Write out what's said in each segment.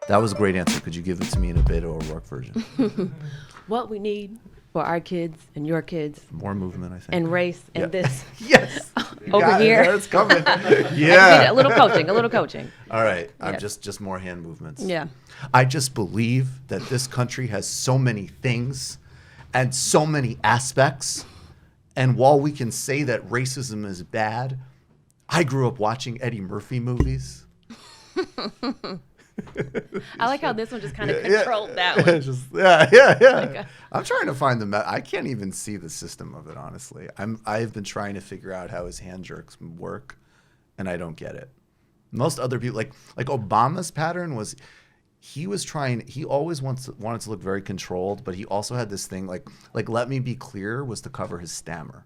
That was a great answer. Could you give it to me in a Beto O'Rourke version? What we need for our kids and your kids More movement, I think. and race and this Yes. over here. It's coming. A Yeah. little coaching. All right. I'm Yeah. just more hand movements. Yeah. I just believe that this country has so many things and so many aspects. And while we can say that racism is bad, I grew up watching Eddie Murphy movies. I like how this one just kind of controlled that one. Yeah. I'm trying to find I can't even see the system of it, honestly. I've been trying to figure out how his hand jerks work, and I don't get it. Most other people, like Obama's pattern was, he always wanted to look very controlled, but he also had this thing like let me be clear was to cover his stammer.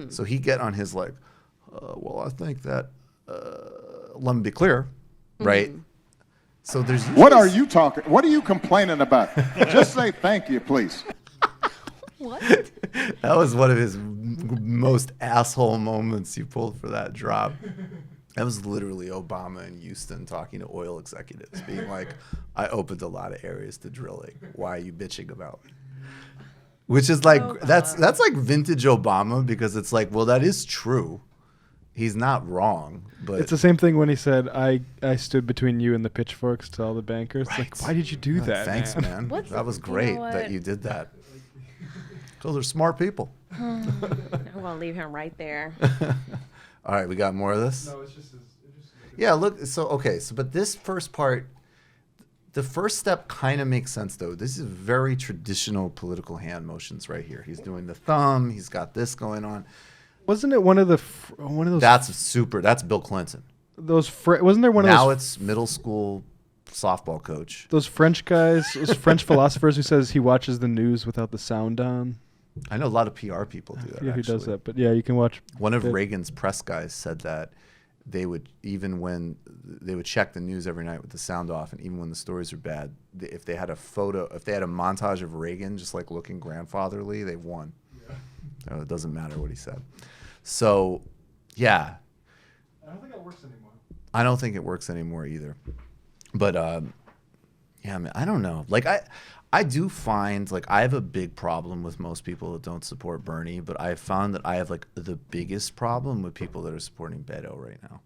So he'd get on his well, I think that let me be clear, right? So there's What are you talking? What are you complaining about? Just say thank you, please. What? That was one of his most asshole moments he pulled for that drop. That was literally Obama in Houston talking to oil executives, being like, I opened a lot of areas to drilling. Why are you bitching about me? Which is like, that's like vintage Obama, because it's like, well, that is true. He's not wrong, but it's the same thing when he said, I stood between you and the pitchforks to all the bankers. Right. Like, why did you do that? Thanks, man. That was great that you did that. Those are smart people. I'm going to leave him right there. All right, we got more of this? No, it's just yeah, look, but this first part, the first step kind of makes sense, though. This is very traditional political hand motions right here. He's doing the thumb. He's got this going on. Wasn't it one of those? That's Bill Clinton. Wasn't there one of those? Now it's middle school softball coach. Those French guys, those French philosophers who says he watches the news without the sound on. I know a lot of PR people do that. Yeah, who does that? But yeah, you can watch. One of Reagan's press guys said that they would, even when they would check the news every night with the sound off, and even when the stories are bad, if they had a montage of Reagan just like looking grandfatherly, they won. Yeah. It doesn't matter what he said. So, yeah. I don't think it works anymore. I don't think it works anymore either. But yeah, I mean, I don't know. Like I do find, like, I have a big problem with most people that don't support Bernie, but I found that I have like the biggest problem with people that are supporting Beto right now.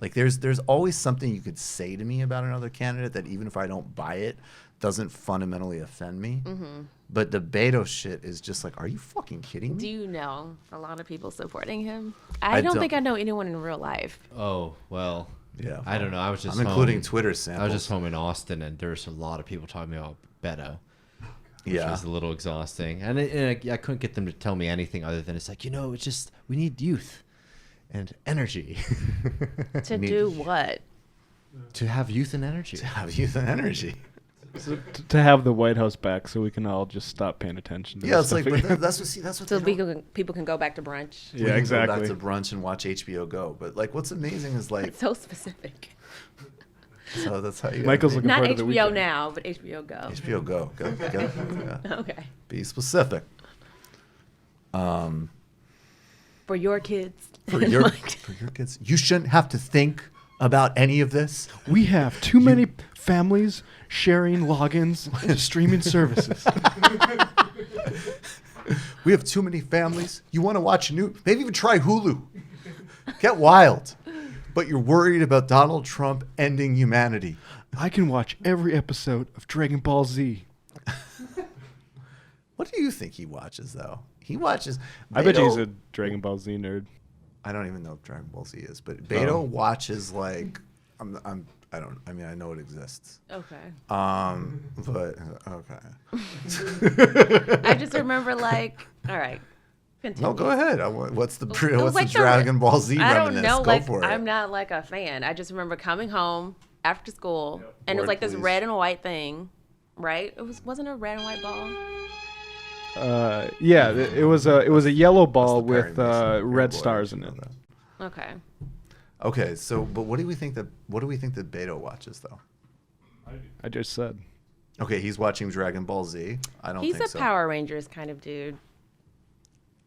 Like there's always something you could say to me about another candidate that even if I don't buy it, doesn't fundamentally offend me. Mm-hmm. But the Beto shit is just like, are you fucking kidding me? Do you know a lot of people supporting him? I don't think I know anyone in real life. Oh, well. Yeah. I don't know. I'm including Twitter samples. I was just home in Austin, and there's a lot of people talking about Beto. Which was a little exhausting. And I couldn't get them to tell me anything other than it's like, it's just, we need youth and energy. To do what? To have youth and energy. To have youth and energy. So to have the White House back, so we can all just stop paying attention to it's like, but that's what. So people can go back to brunch. Yeah, exactly. Go back to brunch and watch HBO Go. But like, what's amazing is like, it's so specific. So that's how you. Michael's looking not forward to the HBO weekend. now, but HBO Go. HBO Go. Go. Yeah. Okay. Be specific. For your kids. For your kids, you shouldn't have to think about any of this. We have too many families sharing logins and streaming services. We have too many families. You want to watch maybe even try Hulu. Get wild. But you're worried about Donald Trump ending humanity. I can watch every episode of Dragon Ball Z. What do you think he watches, though? He watches. I bet he's a Dragon Ball Z nerd. I don't even know if Dragon Ball Z is, but Beto watches like I know it exists. Okay. But okay. I just remember all right. Continue. No, go ahead. What's the like Dragon Ball Z I reminisce? don't know. Go for it. I'm not like a fan. I just remember coming home after school, and it was like this red and white thing, right? Wasn't a red and white ball. Yeah, it was a yellow ball with red stars in it. Okay. Okay, so but what do we think that Beto watches though? I just said. Okay, he's watching Dragon Ball Z. I don't think so. He's a Power Rangers kind of dude.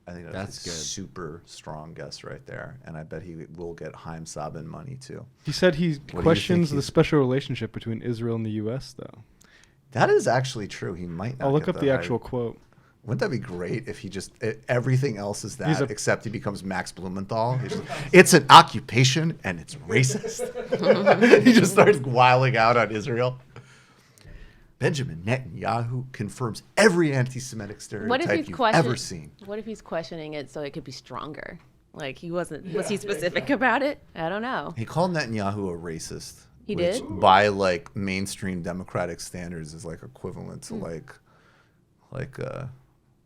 I think That's a good. super strong guess right there, and I bet he will get Haim Sabin money too. He said he do you questions think the special relationship between Israel and the U.S. though. That is actually true. He might not. I'll look get up the actual quote. Wouldn't that be great if he just everything else is He's that a- except he becomes Max Blumenthal? It's an occupation and it's racist. He just starts wiling out on Israel. Benjamin Netanyahu confirms every anti-Semitic What if stereotype he's you've questioning? ever seen. What if he's questioning it so it could be stronger? Like he wasn't. Was he specific about it? I don't know. He called Netanyahu a racist. He which did? by like mainstream democratic standards is like equivalent to like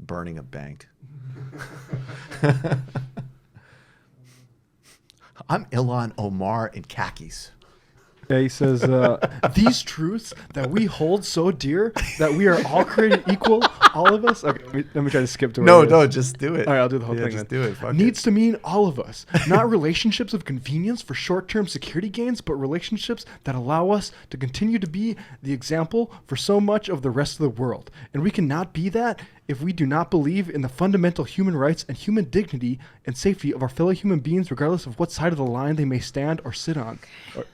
burning a bank. I'm Ilhan Omar in khakis. Yeah, he says, these truths that we hold so dear, that we are all created equal, all of us. Okay, let me try to skip to where No, it is. no, just do it. All right, I'll do the whole thing Just then. do it. Fuck Needs it. to mean all of us, not relationships of convenience for short-term security gains, but relationships that allow us to continue to be the example for so much of the rest of the world. And we cannot be that if we do not believe in the fundamental human rights and human dignity and safety of our fellow human beings, regardless of what side of the line they may stand or sit on.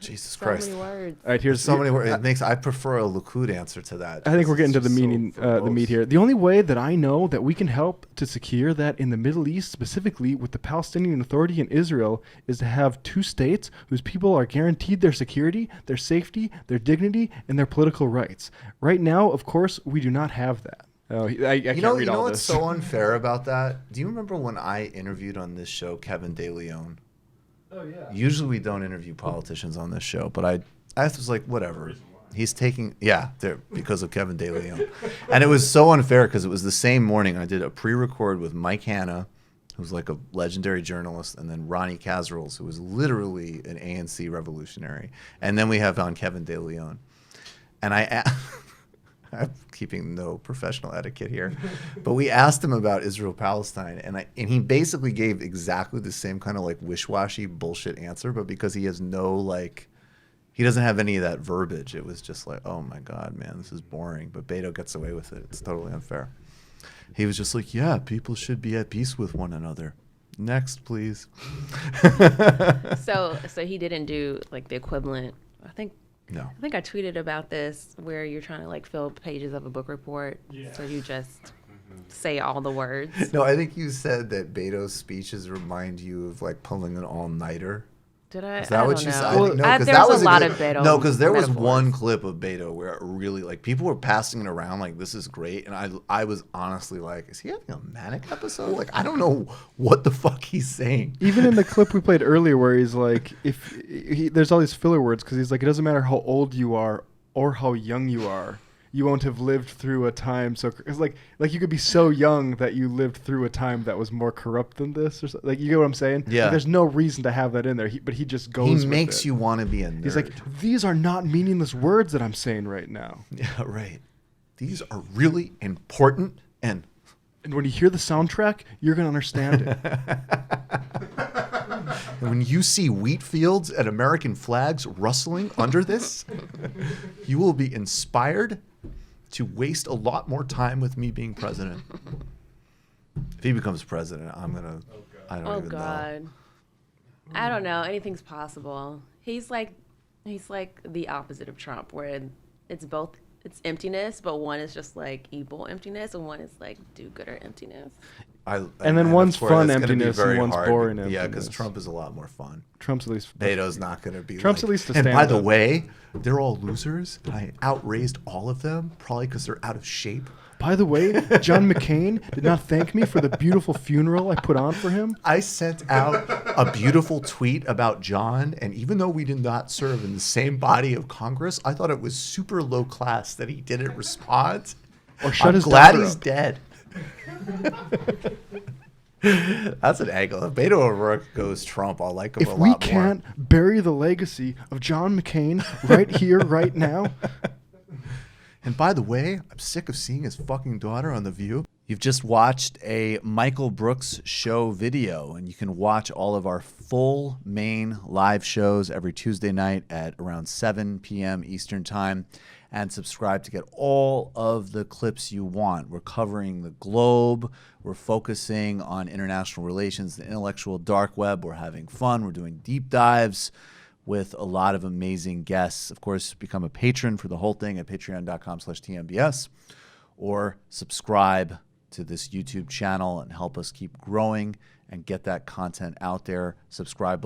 Jesus So Christ. many words. All right, here's So many words. It makes. I prefer a Likud answer to that. I think we're getting to It's the just so meaning, the verbose. meat here. The only way that I know that we can help to secure that in the Middle East, specifically with the Palestinian Authority in Israel, is to have two states whose people are guaranteed their security, their safety, their dignity, and their political rights. Right now, of course, we do not have that. Oh, I can't read You know all what's this. so unfair about that? Do you remember when I interviewed on this show Kevin De Leon? Oh yeah. Usually we don't interview politicians on this show, but I was like, whatever. He's taking, there because of Kevin De Leon. And it was so unfair because it was the same morning I did a pre-record with Mike Hanna, who's like a legendary journalist, and then Ronnie Casserols, who was literally an ANC revolutionary. And then we have on Kevin De Leon. And I'm keeping no professional etiquette here, but we asked him about Israel-Palestine, and he basically gave exactly the same kind of like wish-washy bullshit answer, but because he has he doesn't have any of that verbiage, it was just like, oh my God, man, this is boring. But Beto gets away with it. It's totally unfair. He was just like, yeah, people should be at peace with one another. Next, please. So he didn't do like the equivalent. No. I think I tweeted about this where you're trying to like fill pages of a book report. Yeah. So you just say all the words. No, I think you said that Beto's speeches remind you of like pulling an all-nighter. Did I? Is that I what don't you know. said? Well, No, because there that was was a lot good, of Beto. No, because there was metaphors. one clip of Beto where it really like people were passing it around like this is great, and I was honestly like, is he having a manic episode? Like I don't know what the fuck he's saying. Even in the clip we played earlier, where he's like, there's all these filler words because he's like, it doesn't matter how old you are or how young you are, you won't have lived through a time so. It's like you could be so young that you lived through a time that was more corrupt than this, or something. Like you get what I'm saying? Yeah. Like, there's no reason to have that in there, but he just goes. He with makes it. you want to be a nerd. He's like, these are not meaningless words that I'm saying right now. yeah, right. These are really important, and when you hear the soundtrack, you're gonna understand it. And when you see wheat fields and American flags rustling under this, you will be inspired to waste a lot more time with me being president. If he becomes president, I don't Oh even God. know. I don't know. Anything's possible. He's like the opposite of Trump, where it's emptiness, but one is just like evil emptiness, and one is like do-gooder emptiness. And then of one's course, fun that's gonna be emptiness very and one's hard. boring Yeah, because emptiness. Trump is a lot more fun. Trump's at least. Beto's not going to be Trump's like, at least a and by the stand-up. way, they're all losers. And I outraised all of them, probably because they're out of shape. By the way, John McCain did not thank me for the beautiful funeral I put on for him. I sent out a beautiful tweet about John, and even though we did not serve in the same body of Congress, I thought it was super low class that he didn't respond. Or shut I'm his glad daughter he's up. dead. That's an angle. If Beto O'Rourke goes Trump, I'll like him If a we lot can't bury the legacy of John McCain right here, right now, And by the way, I'm sick of seeing his fucking daughter on The View. You've just watched a Michael Brooks show video, and you can watch all of our full main live shows every Tuesday night at around 7 p.m. Eastern Time. and subscribe to get all of the clips you want. We're covering the globe. We're focusing on international relations, the intellectual dark web. We're having fun. We're doing deep dives with a lot of amazing guests. Of course, become a patron for the whole thing at patreon.com/TMBS, or subscribe to this YouTube channel and help us keep growing and get that content out there. Subscribe